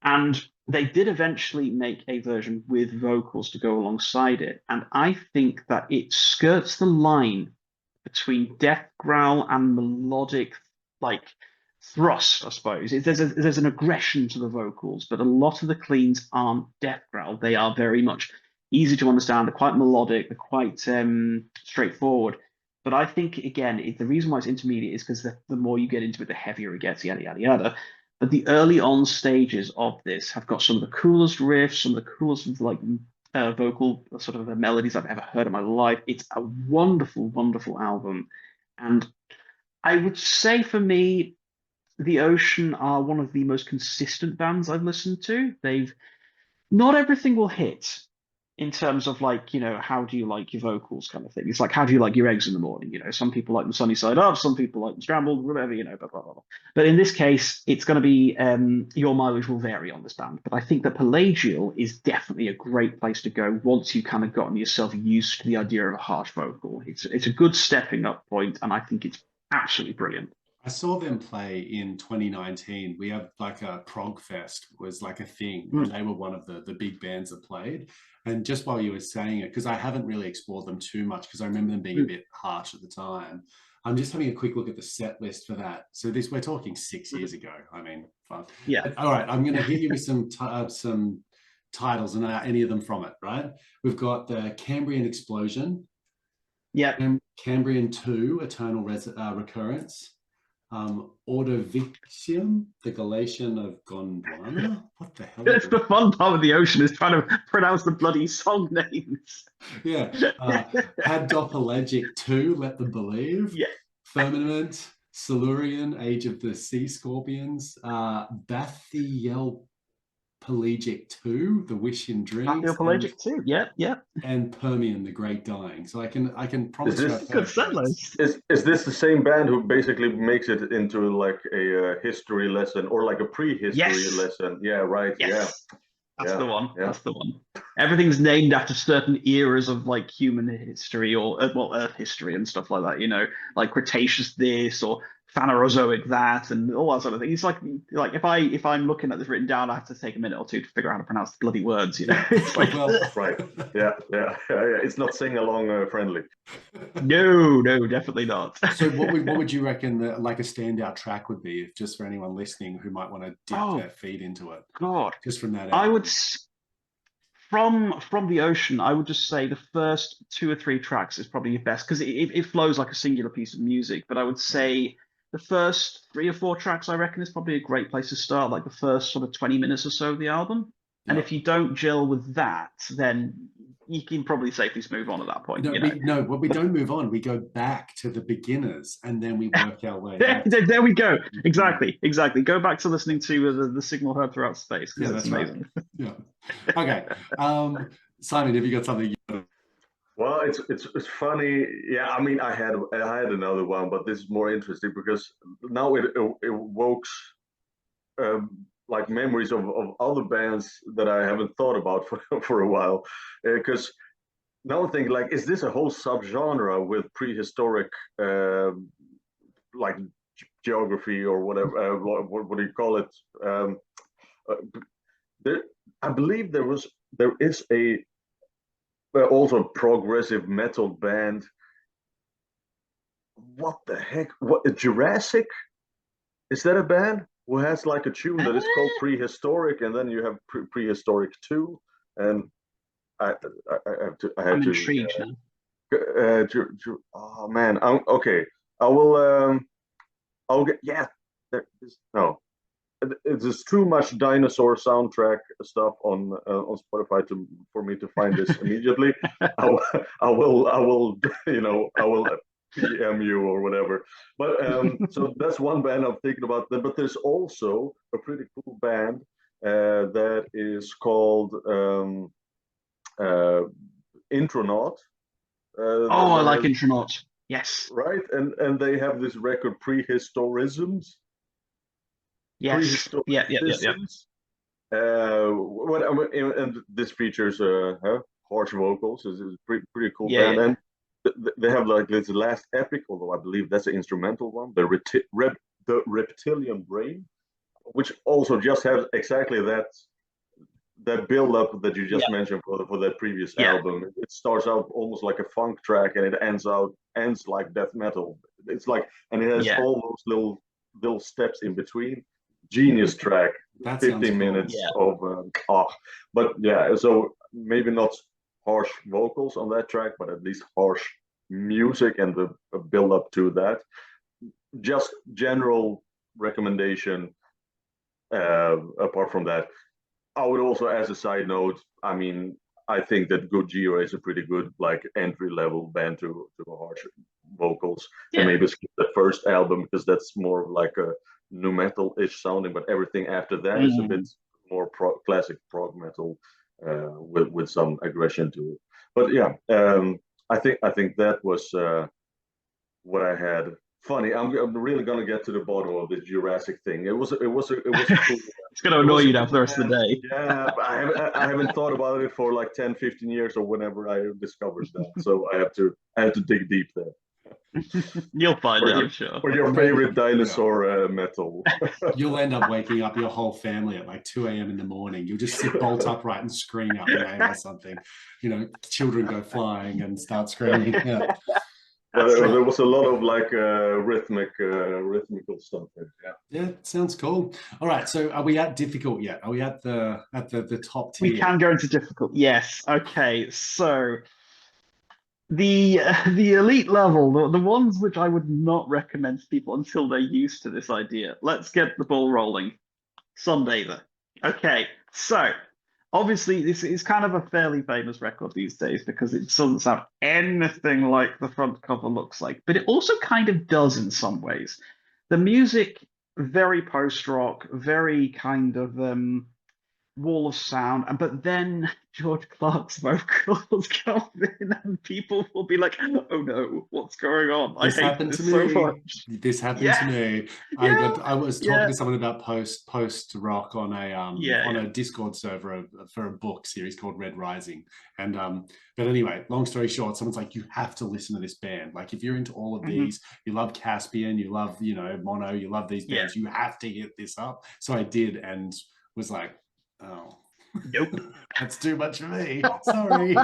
And they did eventually make a version with vocals to go alongside it. And I think that it skirts the line between death growl and melodic, like, thrust, I suppose. There's an aggression to the vocals, but a lot of the cleans aren't death growl. They are very much easy to understand. They're quite melodic. They're quite straightforward. But I think, again, the reason why it's intermediate is because the more you get into it, the heavier it gets, yada, yada, yada. But the early on stages of this have got some of the coolest riffs, some of the coolest like vocal sort of melodies I've ever heard in my life. It's a wonderful, wonderful album, and I would say for me, The Ocean are one of the most consistent bands I've listened to. They've not everything will hit in terms of like, how do you like your vocals kind of thing. It's like, how do you like your eggs in the morning? Some people like them sunny side up, some people like them scrambled, whatever, blah, blah, blah. But in this case, it's going to be your mileage will vary on this band. But I think that Pelagial is definitely a great place to go once you've kind of gotten yourself used to the idea of a harsh vocal. It's a good stepping up point, and I think it's absolutely brilliant. I saw them play in 2019. We have like a prog fest was like a thing, and they were one of the big bands that played. And just while you were saying it, because I haven't really explored them too much, because I remember them being a bit harsh at the time. I'm just having a quick look at the set list for that. So we're talking 6 years ago. I mean, fun. Yeah. But, all right, I'm going to hit you with some titles and any of them from it. Right? We've got the Cambrian Explosion. Yeah. Cambrian 2, Eternal Recurrence. Ordovicium, the Galatian of Gondwana. What the hell? It's the fun part of The Ocean is trying to pronounce the bloody song names. Yeah. Hadopelagic 2, Let Them Believe. Yeah. Firmament, Silurian, Age of the Sea Scorpions. Bathyelpelagic 2, The Wish in Dreams. Bathyelpelagic 2, yeah. And Permian, The Great Dying. So I can promise you. Good set list. Is this the same band who basically makes it into like a history lesson or like a prehistory lesson? Yeah, right. Yes. Yeah. That's the one. Yeah. That's the one. Everything's named after certain eras of like human history or Earth history and stuff like that. Like Cretaceous this or Phanerozoic that and all that sort of thing. It's like if I'm looking at this written down, I have to take a minute or two to figure out how to pronounce the bloody words. It's like right. Yeah. It's not sing along friendly. No, definitely not. So what would you reckon that like a standout track would be, if just for anyone listening who might want to dip their feet into it? God, just from that album. I would from The Ocean, I would just say the first 2 or 3 tracks is probably your best because it flows like a singular piece of music. But I would say the first 3 or 4 tracks, I reckon, is probably a great place to start, like the first sort of 20 minutes or so of the album. And if you don't gel with that, then you can probably safely move on at that point. We don't move on. We go back to the beginners and then we work our way. There we go. Exactly. Go back to listening to the signal heard throughout space. Yeah, that's amazing. Right. Yeah. Okay. Simon, have you got something? Well, it's funny. Yeah, I mean, I had another one, but this is more interesting because now it evokes like memories of other bands that I haven't thought about for a while. Because now I think, like, is this a whole subgenre with prehistoric like geography or whatever? What do you call it? I believe there is a also progressive metal band. What the heck? What, Jurassic? Is that a band who has like a tune that is called Prehistoric, and then you have Prehistoric 2? And I I'm intrigued now. Oh man, okay. I will. I'll get. Yeah. No. There's too much dinosaur soundtrack stuff on Spotify for me to find this immediately. I will PM you or whatever. But so that's one band I'm thinking about. But there's also a pretty cool band that is called Intronaut. I like Intronaut. Yes. Right, and they have this record Prehistorisms. Yes. Yeah. And this features harsh vocals. It's a pretty cool band. And they have like this last epic, although I believe that's an instrumental one, the Reptilian Brain, which also just has exactly that build up that you just mentioned for that previous album. It starts out almost like a funk track and it ends like death metal. It's like, and it has all those little steps in between. Genius track. That 15 minutes of but yeah, so maybe not harsh vocals on that track, but at least harsh music and the build up to that. Just general recommendation. Apart from that, I would also, as a side note, I mean, I think that Gojira is a pretty good like entry level band to harsh vocals, and maybe skip the first album because that's more like a nu metal-ish sounding, but everything after that is a bit more classic prog metal with some aggression to it. But yeah, I think that was what I had. Funny, I'm really gonna get to the bottom of the Jurassic thing. It was a cool. It's gonna annoy you now for the rest of the day. Yeah, but I haven't thought about it for like 10, 15 years or whenever I discovered that. So I have to dig deep there. You'll find it, I'm sure. For your favorite dinosaur metal. You'll end up waking up your whole family at like 2 a.m. in the morning. You'll just sit bolt upright and scream out your name or something. You know, children go flying and start screaming. Yeah. There was a lot of like rhythmical stuff there. Yeah, sounds cool. All right, so are we at difficult yet? Are we at the top tier? We can go into difficult. Yes. Okay. So the elite level, the ones which I would not recommend to people until they're used to this idea. Let's get the ball rolling. Sunbather. Okay. So obviously, this is kind of a fairly famous record these days because it doesn't sound anything like the front cover looks like, but it also kind of does in some ways. The music, very post-rock, very kind of wall of sound, but then George Clark's vocals come in and people will be like, oh no, what's going on? This happened to me. So much. This happened to me. I was talking to someone about post rock on a Discord server for a book series called Red Rising. And but anyway, long story short, someone's like, you have to listen to this band. Like if you're into all of these, you love Caspian, you love, you know, Mono, you love these bands, you have to hit this up. So I did and was like, oh, nope, that's too much for me. Sorry.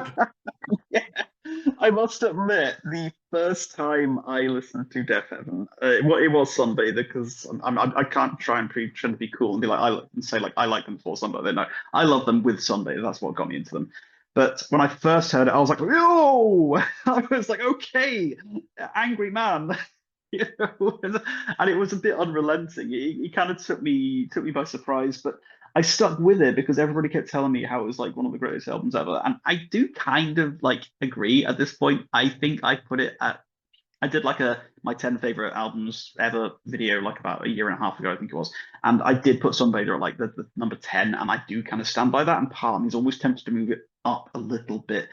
I must admit, the first time I listened to Death Heaven, it was Sunbather because I can't try and pretend to be cool and be like I like them before Sunbather. No, I love them with Sunbather. That's what got me into them. But when I first heard it, I was like, "Yo!" I was like, "Okay, angry man." You know, and it was a bit unrelenting. It kind of took me by surprise, but I stuck with it because everybody kept telling me how it was like one of the greatest albums ever. And I do kind of like agree at this point. I think I put it at, I did like my 10 favorite albums ever video like about a year and a half ago, I think it was. And I did put Sunbather at like the number 10, and I do kind of stand by that. And part of me is almost tempted to move it up a little bit,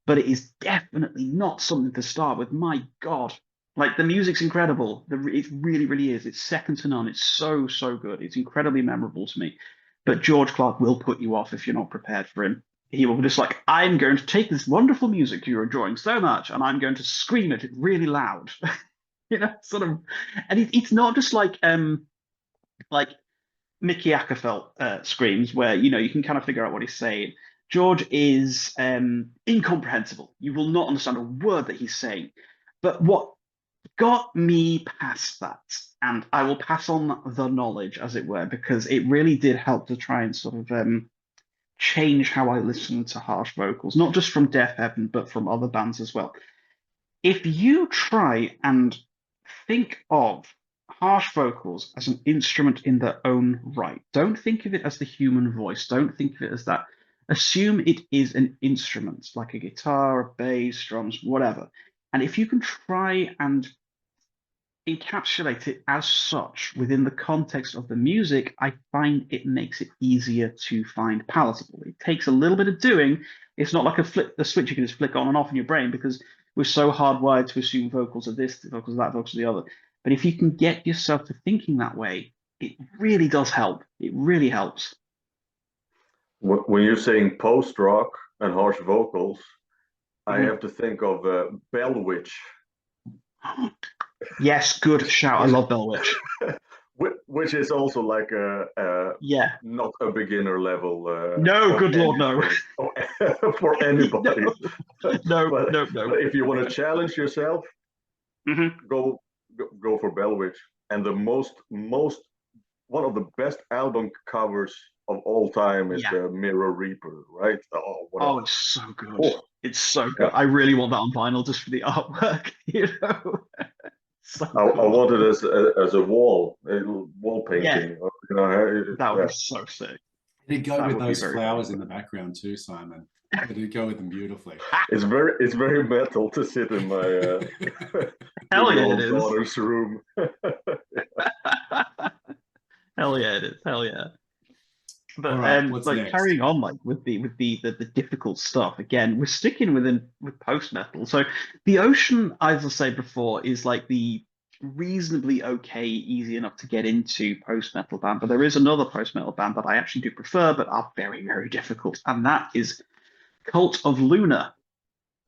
but it is definitely not something to start with. My God. Like the music's incredible. It really, really is. It's second to none. It's so, so good. It's incredibly memorable to me. But George Clark will put you off if you're not prepared for him. He will just like, I'm going to take this wonderful music you're enjoying so much, and I'm going to scream it really loud. You know, sort of. And it's not just like Mickey Ackerfeld screams where, you know, you can kind of figure out what he's saying. George is incomprehensible. You will not understand a word that he's saying. But what got me past that, and I will pass on the knowledge, as it were, because it really did help to try and sort of change how I listen to harsh vocals, not just from Death Heaven, but from other bands as well. If you try and think of harsh vocals as an instrument in their own right, don't think of it as the human voice, don't think of it as that. Assume it is an instrument, like a guitar, a bass, drums, whatever. And if you can try and encapsulate it as such within the context of the music, I find it makes it easier to find palatable. It takes a little bit of doing. It's not like a switch you can just flick on and off in your brain because we're so hardwired to assume vocals are this, vocals are that, vocals are the other. But if you can get yourself to thinking that way, it really does help. It really helps. When you're saying post-rock and harsh vocals, I have to think of Bell Witch. Yes, good shout. I love Bell Witch. Which is also like not a beginner level. No, good lord, no. For anybody. No. But if you want to challenge yourself, go for Bell Witch. And the one of the best album covers of all time is the Mirror Reaper, right? It's so good. It's so good. I really want that on vinyl just for the artwork, you know. So I want it as a wall painting. Yeah. You know, that would be so sick. It'd go That with would be those very flowers fun. in the background too, Simon. It'd go with them beautifully. It's very metal to sit in my Hell yeah, it old is. daughter's room. Hell yeah, it is. Hell yeah. But All right, what's like next? carrying on like with the difficult stuff again, we're sticking with post metal. So the Ocean, as I said before, is like the reasonably okay, easy enough to get into post metal band. But there is another post metal band that I actually do prefer, but are very, very difficult, and that is Cult of Luna.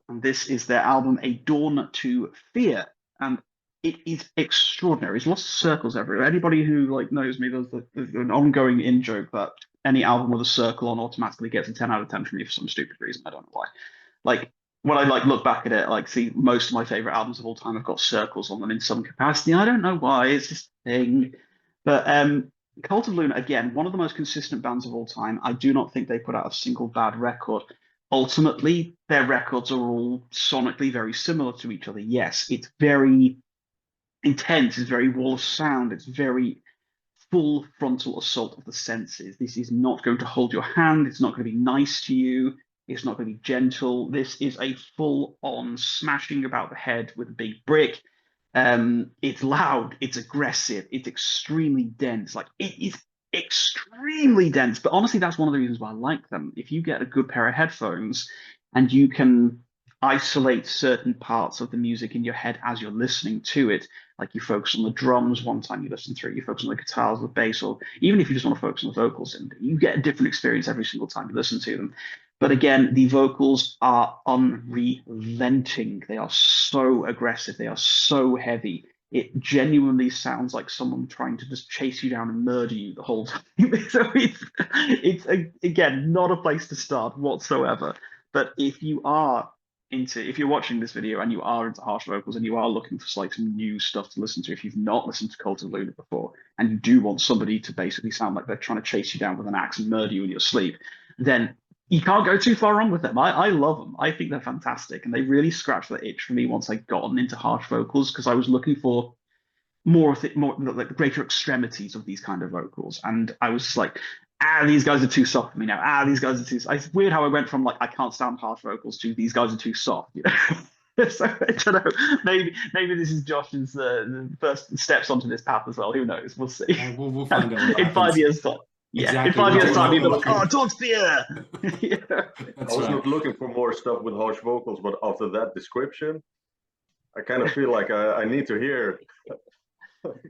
And this is their album A Dawn to Fear. And it is extraordinary. There's lots of circles everywhere. Anybody who like knows me, there's an ongoing in joke that any album with a circle on automatically gets a 10 out of 10 from me for some stupid reason. I don't know why. Like when I like look back at it, like see most of my favorite albums of all time have got circles on them in some capacity. I don't know why. It's just a thing. But Cult of Luna, again, one of the most consistent bands of all time. I do not think they put out a single bad record. Ultimately, their records are all sonically very similar to each other. Yes, it's very intense, it's very wall of sound, it's very full frontal assault of the senses. This is not going to hold your hand, it's not going to be nice to you, it's not going to be gentle. This is a full-on smashing about the head with a big brick. It's loud, it's aggressive, it's extremely dense. Like it is extremely dense. But honestly, that's one of the reasons why I like them. If you get a good pair of headphones and you can isolate certain parts of the music in your head as you're listening to it, like you focus on the drums one time you listen through it, you focus on the guitars, the bass, or even if you just want to focus on the vocals, and you get a different experience every single time you listen to them. But again, the vocals are unrelenting. They are so aggressive. They are so heavy. It genuinely sounds like someone trying to just chase you down and murder you the whole time. So it's again not a place to start whatsoever. But if you're watching this video and you are into harsh vocals and you are looking for like some new stuff to listen to, if you've not listened to Cult of Luna before and you do want somebody to basically sound like they're trying to chase you down with an axe and murder you in your sleep, then you can't go too far wrong with them. I love them. I think they're fantastic, and they really scratched the itch for me once I gotten into harsh vocals because I was looking for more of it, more like greater extremities of these kind of vocals, and I was just like, these guys are too soft for me now. These guys are too. It's weird how I went from like I can't stand harsh vocals to these guys are too soft. You know? So I don't know. Maybe this is Josh's the first steps onto this path as well. Who knows? We'll see. We'll find out what In 5 happens. years' time. Yeah, Exactly. in 5 years' time, We'll you'll be like, look oh, at- Todd's Fear. Yeah. I That's was right. not looking for more stuff with harsh vocals, but after that description, I kind of feel like I need to hear.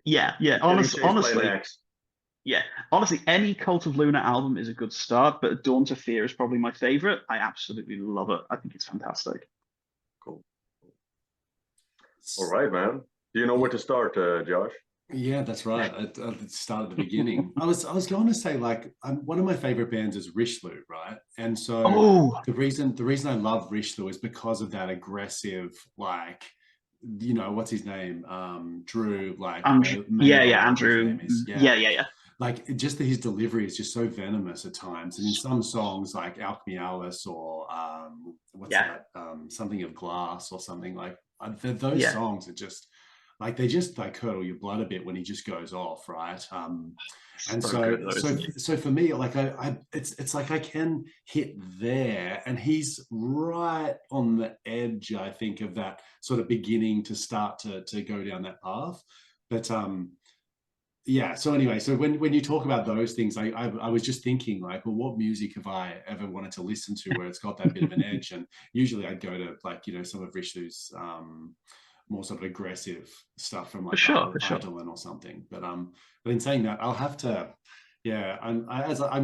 Yeah. Getting chased by an Honestly, axe. yeah. Honestly, any Cult of Luna album is a good start, but Dawn to Fear is probably my favorite. I absolutely love it. I think it's fantastic. Cool. All right, man. Do you know where to start, Josh? Yeah, that's right. I'd start at the beginning. I was going to say like one of my favorite bands is Rishlu, right? And so Oh, the reason I love Rishlu is because of that aggressive, like, you know, what's his name? Drew, like Andrew. Mabel, Yeah, whatever his Andrew. name is. Yeah. Like just his delivery is just so venomous at times. And in some songs like Alchemy Alice or what's Yeah. that? Something of Glass or something like those Yeah. songs are just like they just like curdle your blood a bit when he just goes off, right? And So good, though, isn't he? so for me, like it's like I can hit there, and he's right on the edge, I think, of that sort of beginning to start to go down that path. But yeah. So anyway, so when you talk about those things, I was just thinking like, well, what music have I ever wanted to listen to where it's got that bit of an edge? And usually I'd go to like, you know, some of Rishlu's more sort of aggressive stuff from like For sure. Idolin or something. But in saying that, I'll have to, yeah, I'm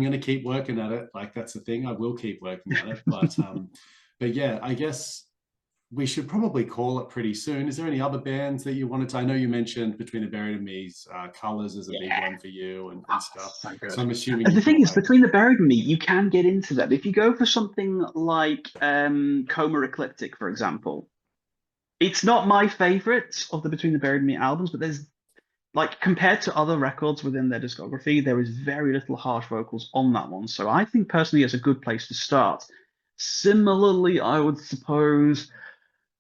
going to keep working at it. Like that's the thing, I will keep working at it. But yeah, I guess we should probably call it pretty soon. Is there any other bands that you wanted to? I know you mentioned Between the Buried and Me's, Colors is a big one for you and stuff. So good. So I'm assuming. And the thing is, like, Between the Buried and Me, you can get into that. If you go for something like Coma Ecliptic, for example, it's not my favorite of the Between the Buried and Me albums, but there's like compared to other records within their discography, there is very little harsh vocals on that one. So I think personally it's a good place to start. Similarly, I would suppose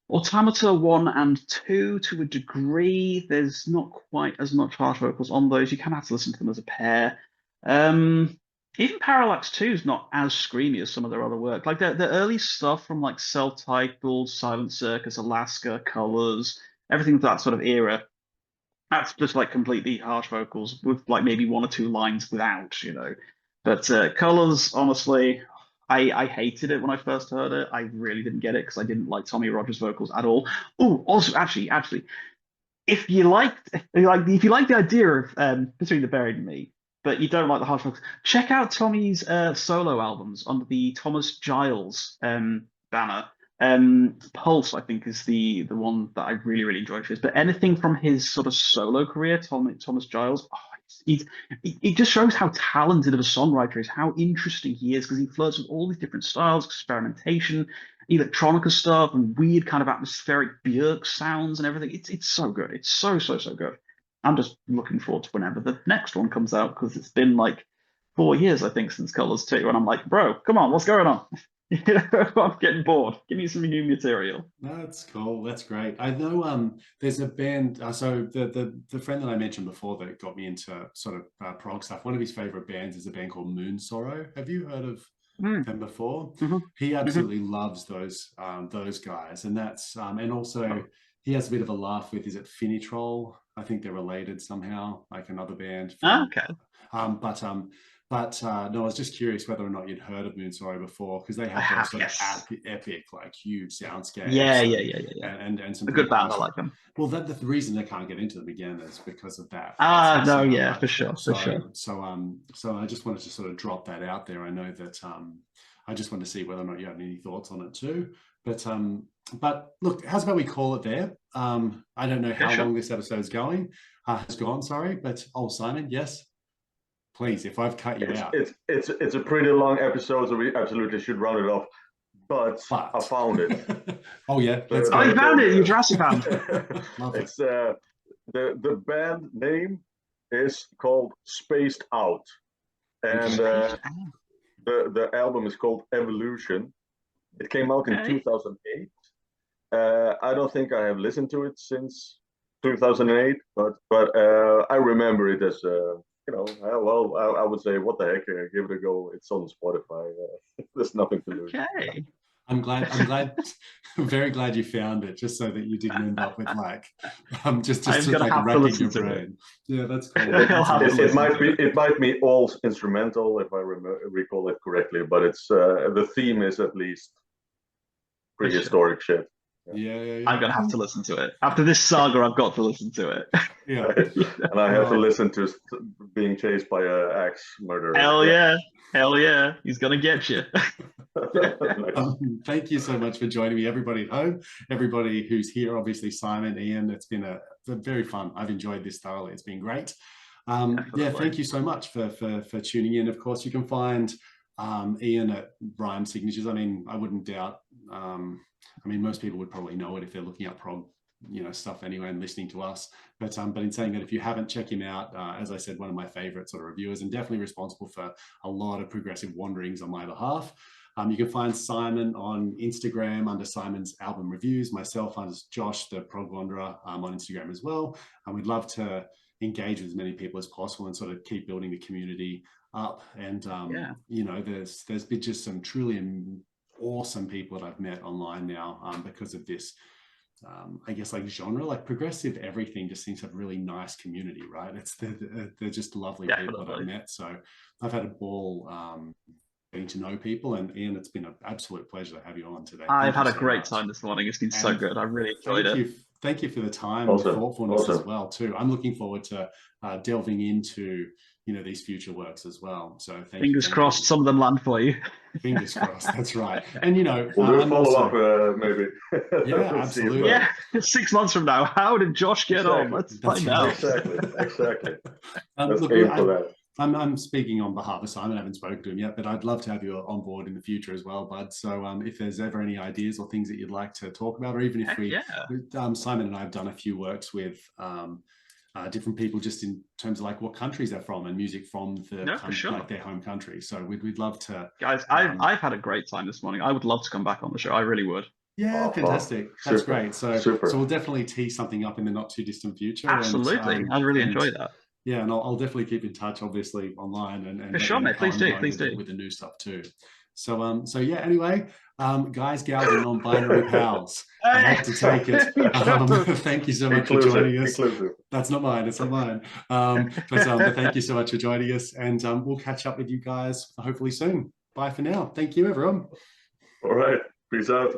Automata 1 and 2 to a degree. There's not quite as much harsh vocals on those. You kind of have to listen to them as a pair. Even Parallax 2 is not as screamy as some of their other work. Like the early stuff from like Self-Titled, Silent Circus, Alaska, Colors, everything of that sort of era. That's just like completely harsh vocals with like maybe one or two lines without, you know. But Colors, honestly, I hated it when I first heard it. I really didn't get it because I didn't like Tommy Rogers' vocals at all. Oh, also, actually, if you like the idea of Between the Buried and Me, but you don't like the harsh vocals, check out Tommy's solo albums under the Thomas Giles banner. Pulse, I think, is the one that I really enjoy of his. But anything from his sort of solo career, Thomas Giles, oh, it just shows how talented of a songwriter he is, how interesting he is, because he flirts with all these different styles, experimentation, electronica stuff, and weird kind of atmospheric Björk sounds and everything. It's so good. It's so good. I'm just looking forward to whenever the next one comes out because it's been like 4 years, I think, since Colors 2, and I'm like, bro, come on, what's going on? I'm getting bored. Give me some new material. That's cool. That's great. I know there's a band. So the friend that I mentioned before that got me into sort of prog stuff. One of his favorite bands is a band called Moon Sorrow. Have you heard of them before? He absolutely loves those guys, and that's and also he has a bit of a laugh with, is it Finitrol? I think they're related somehow, like another band. From, Okay. But no, I was just curious whether or not you'd heard of Moon Sorrow before, because they have those sort of epic, like huge soundscapes. Yeah. And some a good band. I like them. Well, the reason they can't get into them again is because of that. No, yeah, for sure. So I just wanted to sort of drop that out there. I know that I just wanted to see whether or not you had any thoughts on it too. But look, how's about we call it there? I don't know how long this episode is going. Has gone, sorry, but Simon, yes. Please, if I've cut you out. It's a pretty long episode, so we absolutely should round it off. But I found it. Oh yeah. You found it. You Jurassic found. It's the band name is called Spaced Out, and the album is called Evolution. It came out in 2008. I don't think I have listened to it since 2008, but I remember it as I would say, what the heck, give it a go. It's on Spotify. There's nothing to lose. Okay. I'm very glad you found it, just so that you didn't end up with like just like wrecking your brain. Yeah, that's cool. It might be all instrumental if I recall it correctly, but it's the theme is at least prehistoric shit. Yeah. I'm gonna have to listen to it after this saga. I've got to listen to it. Yeah, and I have to listen to being chased by an axe murderer. Hell yeah, he's gonna get you. Thank you so much for joining me, everybody at home, everybody who's here. Obviously, Simon, Iain. It's been a very fun. I've enjoyed this thoroughly. It's been great. Thank you so much for tuning in. Of course, you can find Iain at Rhyme Signatures. I mean, I wouldn't doubt. I mean, most people would probably know it if they're looking up prog, stuff anyway and listening to us. But in saying that, if you haven't, check him out. As I said, one of my favorite sort of reviewers, and definitely responsible for a lot of progressive wanderings on my behalf. You can find Simon on Instagram under Simon's Album Reviews, myself as Josh, the Prog Wanderer, on Instagram as well. And we'd love to engage with as many people as possible and sort of keep building the community up. And, there's been just some truly awesome people that I've met online now because of this, I guess, like genre, like progressive everything just seems to have a really nice community, right? They're just lovely people that I've met. So I've had a ball getting to know people, and Iain, it's been an absolute pleasure to have you on today. I've had a great time this morning. It's been so good. I really enjoyed it. Thank you for the time and thoughtfulness as well too. I'm looking forward to delving into these future works as well. So fingers crossed, some of them land for you. Fingers crossed. That's right. And we'll do a follow up maybe. Yeah, absolutely. Yeah, 6 months from now, how did Josh get on? Let's find out. Exactly. Let's aim for that. I'm speaking on behalf of Simon. I haven't spoken to him yet, but I'd love to have you on board in the future as well, bud. So if there's ever any ideas or things that you'd like to talk about, or even if Simon and I have done a few works with different people just in terms of like what countries they're from and music from like their home country. So we'd love to. Guys, I've had a great time this morning. I would love to come back on the show. I really would. Yeah, fantastic. That's great. So we'll definitely tee something up in the not too distant future. Absolutely. And, I'd really enjoy that. Yeah, and I'll definitely keep in touch, obviously, online and For let sure, you know mate. how Please I'm do. going Please do. with the new stuff too. So yeah, anyway, guys, gals, and non-binary pals, I had to take it. Thank you so much for joining us. Inclusive. That's not mine, it's not mine. But thank you so much for joining us, and we'll catch up with you guys hopefully soon. Bye for now. Thank you, everyone. All right. Peace out.